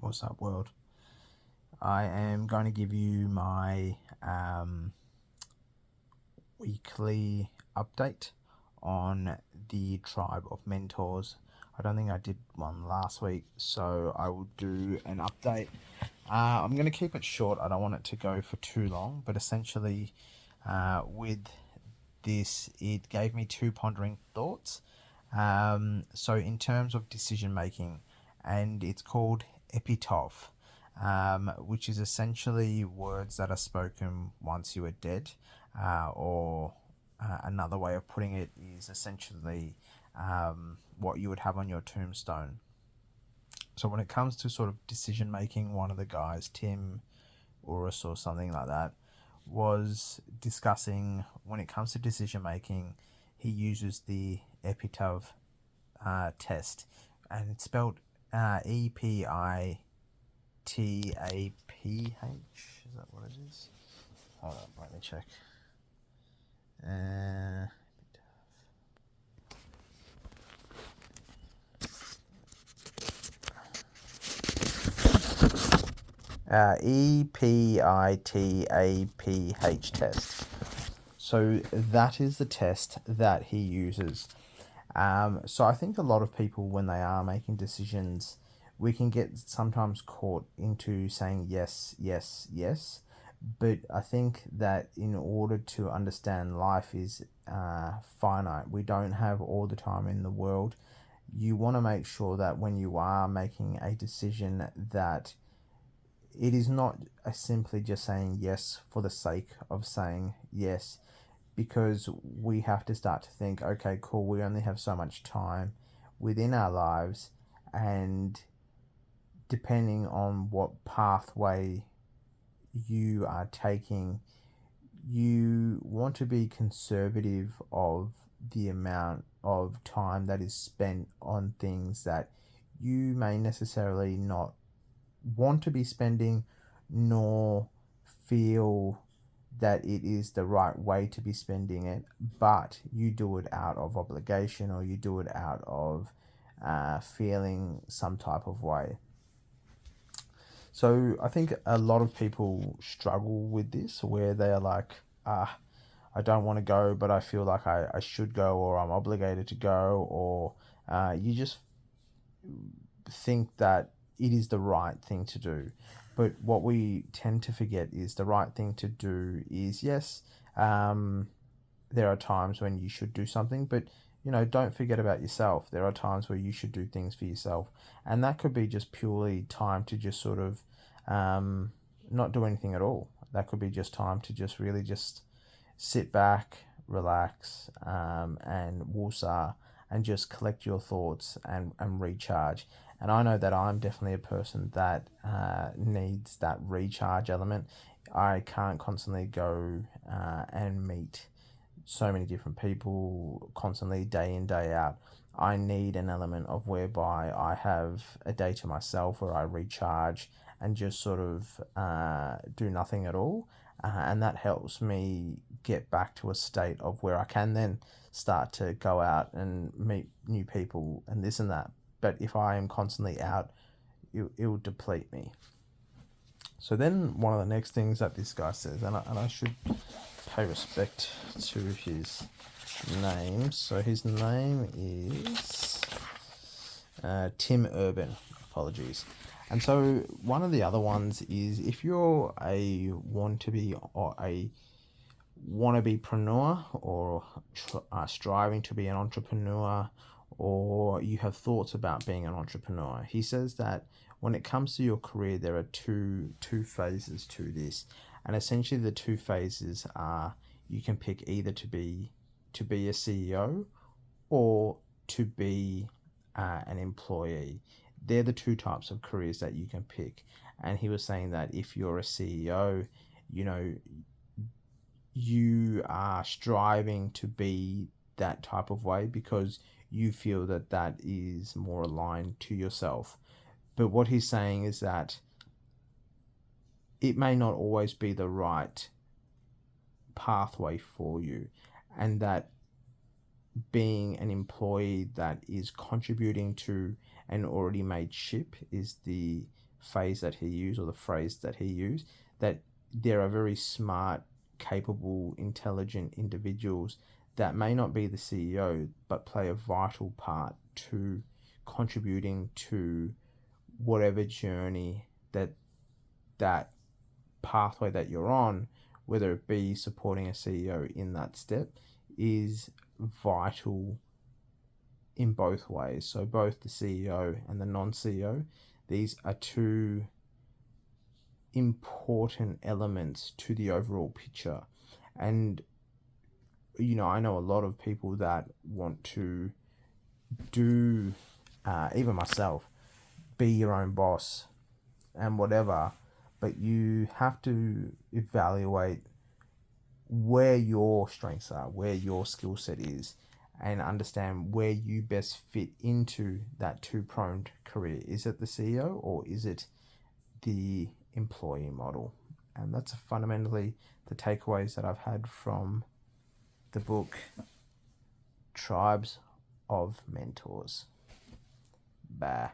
What's up, world? I am going to give you my weekly update on the Tribe of Mentors. I don't think I did one last week, so I will do an update. I'm going to keep it short. I don't want it to go for too long, but essentially, with this, it gave me two pondering thoughts. So, in terms of decision making, and it's called epitaph, which is essentially words that are spoken once you are dead, or another way of putting it is essentially what you would have on your tombstone. So, when it comes to sort of decision making, one of the guys, Tim Urus or something like that, was discussing when it comes to decision making, he uses the epitaph test, and it's spelled EPITAPH. Is that what it is? Hold on, let me check. EPITAPH test. So that is the test that he uses. So I think a lot of people, when they are making decisions, we can get sometimes caught into saying yes, yes, yes. But I think that in order to understand life is finite, we don't have all the time in the world. You want to make sure that when you are making a decision, that it is not simply just saying yes for the sake of saying yes, because we have to start to think, okay, cool, we only have so much time within our lives, and depending on what pathway you are taking, you want to be conservative of the amount of time that is spent on things that you may necessarily not want to be spending, nor feel that it is the right way to be spending it, but you do it out of obligation, or you do it out of feeling some type of way. So I think a lot of people struggle with this, where they are like, I don't want to go, but I feel like I should go, or I'm obligated to go, or you just think that it is the right thing to do. But what we tend to forget is the right thing to do is, yes, there are times when you should do something, but don't forget about yourself. There are times where you should do things for yourself, and that could be just purely time to just sort of not do anything at all. That could be just time to just really just sit back, relax, and woosah, and just collect your thoughts and recharge. And I know that I'm definitely a person that needs that recharge element. I can't constantly go and meet so many different people constantly, day in, day out. I need an element of whereby I have a day to myself where I recharge and just sort of do nothing at all. And that helps me get back to a state of where I can then start to go out and meet new people and this and that. But if I am constantly out, it will deplete me. So then one of the next things that this guy says, and I should pay respect to his name. So his name is Tim Urban. Apologies. And so one of the other ones is, if you're a want-to-be or a wannabe-preneur, or striving to be an entrepreneur, or you have thoughts about being an entrepreneur, he says that when it comes to your career, there are two phases to this. And essentially the two phases are, you can pick either to be a CEO, or to be an employee. They're the two types of careers that you can pick. And he was saying that if you're a CEO, you are striving to be that type of way because you feel that that is more aligned to yourself. But what he's saying is that it may not always be the right pathway for you, and that being an employee that is contributing to an already made ship is the phase that he used, or the phrase that he used, that there are very smart, capable, intelligent individuals that may not be the CEO but play a vital part to contributing to whatever journey that pathway that you're on, whether it be supporting a CEO in that step, is vital in both ways. So both the CEO and the non-CEO, these are two important elements to the overall picture. And I know a lot of people that want to do, even myself, be your own boss and whatever, but you have to evaluate where your strengths are, where your skill set is, and understand where you best fit into that two-pronged career. Is it the CEO or is it the employee model? And that's fundamentally the takeaways that I've had from the book Tribes of Mentors. Bye.